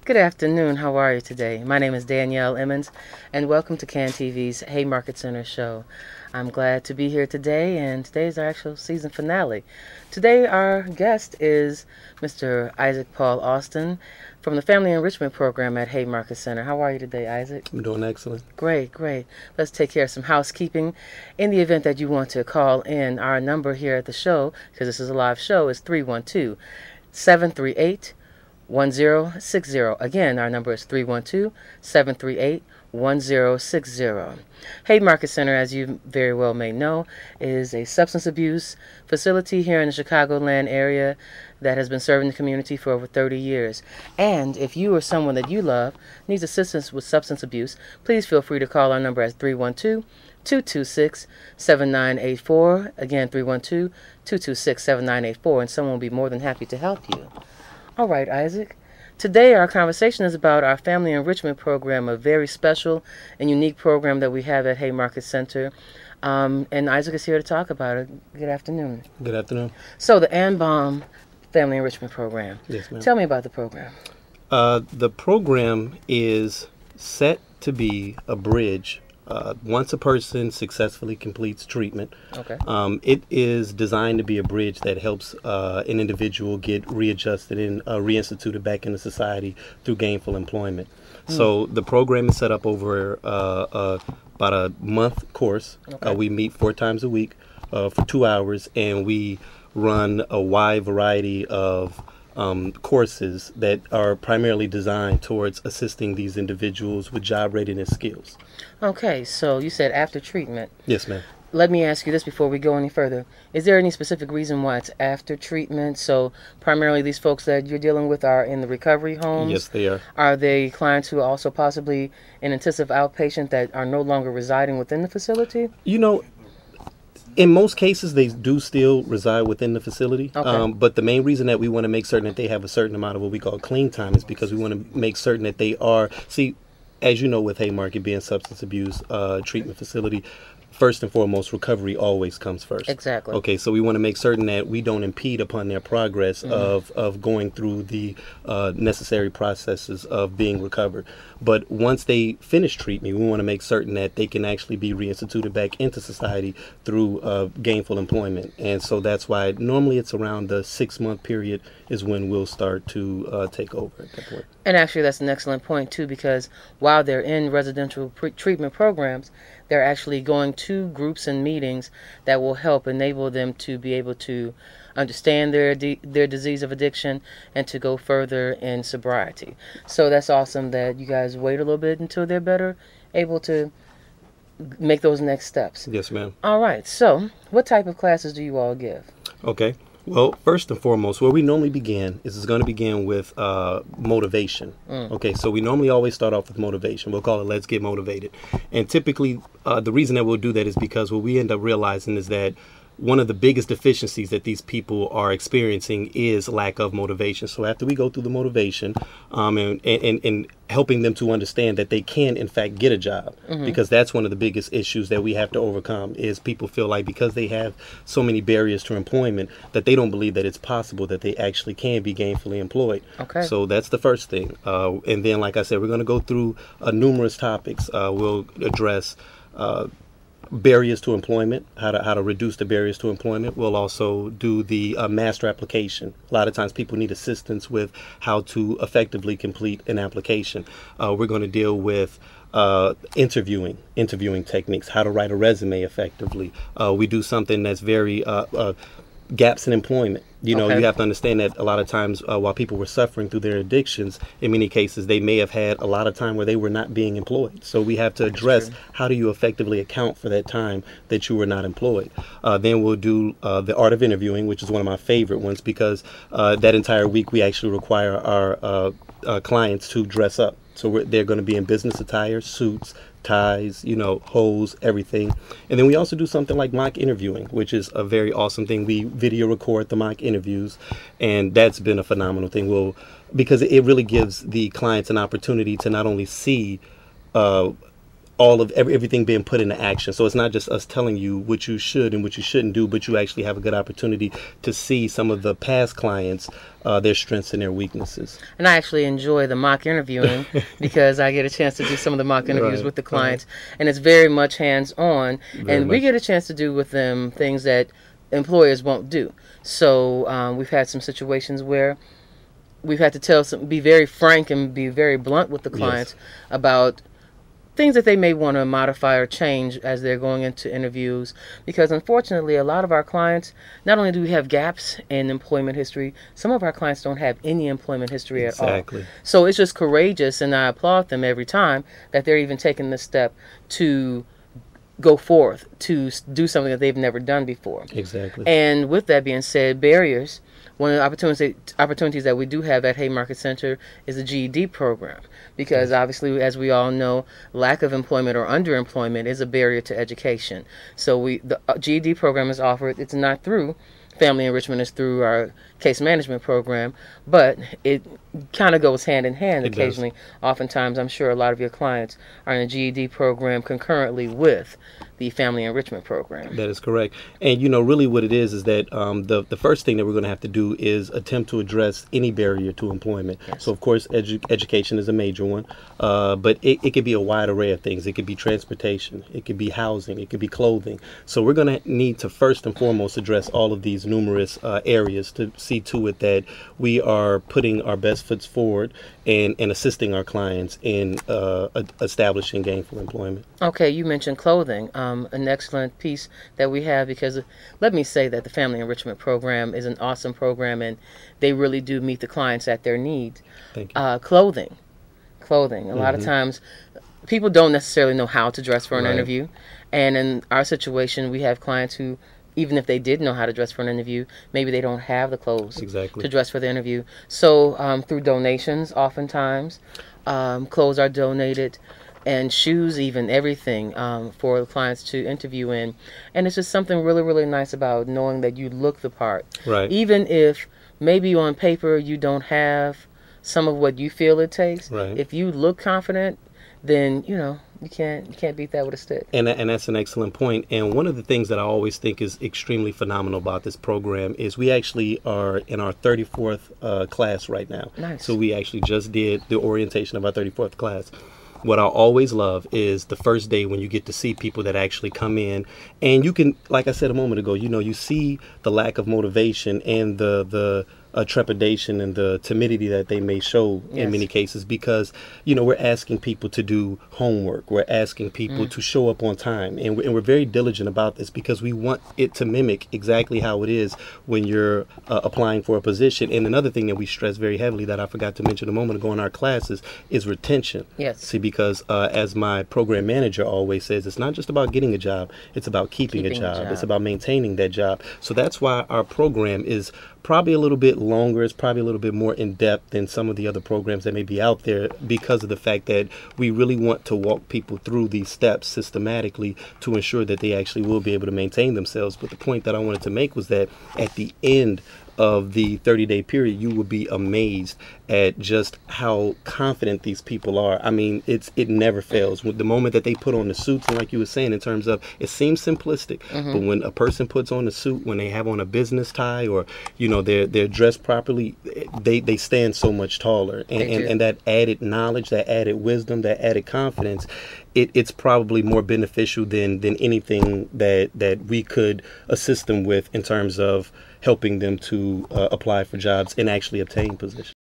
Good afternoon. How are you today? My name is Danielle Emmons, and welcome to CAN TV's Haymarket Centers show. I'm glad to be here today, and today is our actual season finale. Today, our guest is Mr. Isaac Paul Austin from the Family Enrichment Program at Haymarket Center. How are you today, Isaac? I'm doing excellent. Great, great. Let's take care of some housekeeping. In the event that you want to call in, our number here at the show, because this is a live show, is 312-738-1060. Again, our number is 312-738-1060. Haymarket Center, as you very well may know, is a substance abuse facility here in the Chicagoland area that has been serving the community for over 30 years. And if you or someone that you love needs assistance with substance abuse, please feel free to call our number at 312-226-7984. Again, 312-226-7984, and someone will be more than happy to help you. All right, Isaac. Today our conversation is about our Family Enrichment Program, a very special and unique program that we have at Haymarket Center. And Isaac is here to talk about it. Good afternoon. Good afternoon. So the Baum Family Enrichment Program. Yes, ma'am. Tell me about the program. The program is set to be a bridge. Once a person successfully completes treatment, Okay. It is designed to be a bridge that helps an individual get readjusted and reinstituted back into society through gainful employment. So the program is set up over about a month course. Okay. We meet 4 times a week for 2 hours, and we run a wide variety of courses that are primarily designed towards assisting these individuals with job readiness skills. Okay, so you said after treatment. Yes, ma'am. Let me ask you this before we go any further. Is there any specific reason why it's after treatment? So primarily these folks that you're dealing with are in the recovery homes? Yes, they are. Are they clients who are also possibly in intensive outpatient that are no longer residing within the facility? You know, in most cases, they do still reside within the facility. Okay. But the main reason that we want to make certain that they have a certain amount of what we call clean time is because we want to make certain that they are, see, as you know, with Haymarket being substance abuse treatment facility, first and foremost, recovery always comes first. Exactly. Okay, so we want to make certain that we don't impede upon their progress of going through the necessary processes of being recovered. But once they finish treatment, we want to make certain that they can actually be reinstituted back into society through gainful employment. And so that's why normally it's around the 6-month period is when we'll start to take over at that point. And actually that's an excellent point too, because while they're in residential treatment programs, they're actually going to groups and meetings that will help enable them to be able to understand their disease of addiction and to go further in sobriety. So that's awesome that you guys wait a little bit until they're better able to make those next steps. Yes, ma'am. All right. So what type of classes do you all give? Okay. Well, first and foremost, where we normally begin is it's going to begin with motivation. Okay, so we normally always start off with motivation. We'll call it Let's Get Motivated. And typically, the reason that we'll do that is because what we end up realizing is that one of the biggest deficiencies that these people are experiencing is lack of motivation. So after we go through the motivation and helping them to understand that they can, in fact, get a job, because that's one of the biggest issues that we have to overcome is people feel like because they have so many barriers to employment that they don't believe that it's possible that they actually can be gainfully employed. Okay. So that's the first thing. And then, like I said, we're going to go through numerous topics. We'll address barriers to employment, how to reduce the barriers to employment. We'll also do the master application. A lot of times people need assistance with how to effectively complete an application. We're going to deal with interviewing techniques, how to write a resume effectively. We do something that's very gaps in employment. You know, Okay. you have to understand that a lot of times while people were suffering through their addictions, in many cases, they may have had a lot of time where they were not being employed. So we have to address how do you effectively account for that time that you were not employed. Then we'll do the art of interviewing, which is one of my favorite ones because that entire week we actually require our clients to dress up. So they're going to be in business attire, suits, ties, you know, hose, everything. And then we also do something like mock interviewing, which is a very awesome thing. We video record the mock interviews, and that's been a phenomenal thing. Because it really gives the clients an opportunity to not only see all of everything being put into action. So it's not just us telling you what you should and what you shouldn't do, but you actually have a good opportunity to see some of the past clients, their strengths and their weaknesses. And I actually enjoy the mock interviewing because I get a chance to do some of the mock interviews with the clients, and it's very much hands-on, and we get a chance to do with them things that employers won't do. So we've had some situations where we've had to be very frank and be very blunt with the clients about things that they may want to modify or change as they're going into interviews, because unfortunately a lot of our clients, not only do we have gaps in employment history, some of our clients don't have any employment history at all. So it's just courageous, and I applaud them every time that they're even taking the step to go forth to do something that they've never done before. And with that being said, barriers, one of the opportunities that we do have at Haymarket Center is the GED program, because obviously, as we all know, lack of employment or underemployment is a barrier to education. So the GED program is offered. It's not through Family Enrichment, it's through our case management program, but it kind of goes hand in hand occasionally. Oftentimes, I'm sure a lot of your clients are in a GED program concurrently with the Family Enrichment program. That is correct. And really what it is that the first thing that we're going to have to do is attempt to address any barrier to employment. So of course education is a major one, but it could be a wide array of things. It could be transportation, it could be housing, it could be clothing. So we're going to need to first and foremost address all of these numerous areas to see to it that we are putting our best foot forward and assisting our clients in establishing gainful employment. Okay, you mentioned clothing, an excellent piece that we have, because let me say that the Family Enrichment Program is an awesome program, and they really do meet the clients at their needs. Thank you. Clothing. A lot of times people don't necessarily know how to dress for an interview, and in our situation we have clients who, even if they did know how to dress for an interview, maybe they don't have the clothes to dress for the interview. So through donations, oftentimes, clothes are donated, and shoes, even, everything for the clients to interview in. And it's just something really, really nice about knowing that you look the part. Even if maybe on paper you don't have some of what you feel it takes, if you look confident, then, you can't beat that with a stick. And that's an excellent point. And one of the things that I always think is extremely phenomenal about this program is we actually are in our 34th class right now. So we actually just did the orientation of our 34th class. What I always love is the first day when you get to see people that actually come in, and you can, like I said a moment ago, you see the lack of motivation and the trepidation and the timidity that they may show in many cases, because we're asking people to do homework, we're asking people to show up on time, and we're very diligent about this because we want it to mimic exactly how it is when you're applying for a position. And another thing that we stress very heavily that I forgot to mention a moment ago in our classes is retention. See, because as my program manager always says, it's not just about getting a job, it's about keeping a job. It's about maintaining that job. So that's why our program is probably a little bit longer. It's probably a little bit more in depth than some of the other programs that may be out there, because of the fact that we really want to walk people through these steps systematically to ensure that they actually will be able to maintain themselves. But the point that I wanted to make was that at the end of the 30-day period, you will be amazed at just how confident these people are. I mean, it never fails. With the moment that they put on the suits, and like you were saying, in terms of, it seems simplistic, but when a person puts on a suit, when they have on a business tie, or they're dressed properly, they stand so much taller. And that added knowledge, that added wisdom, that added confidence, it's probably more beneficial than anything that we could assist them with in terms of helping them to apply for jobs and actually obtain positions.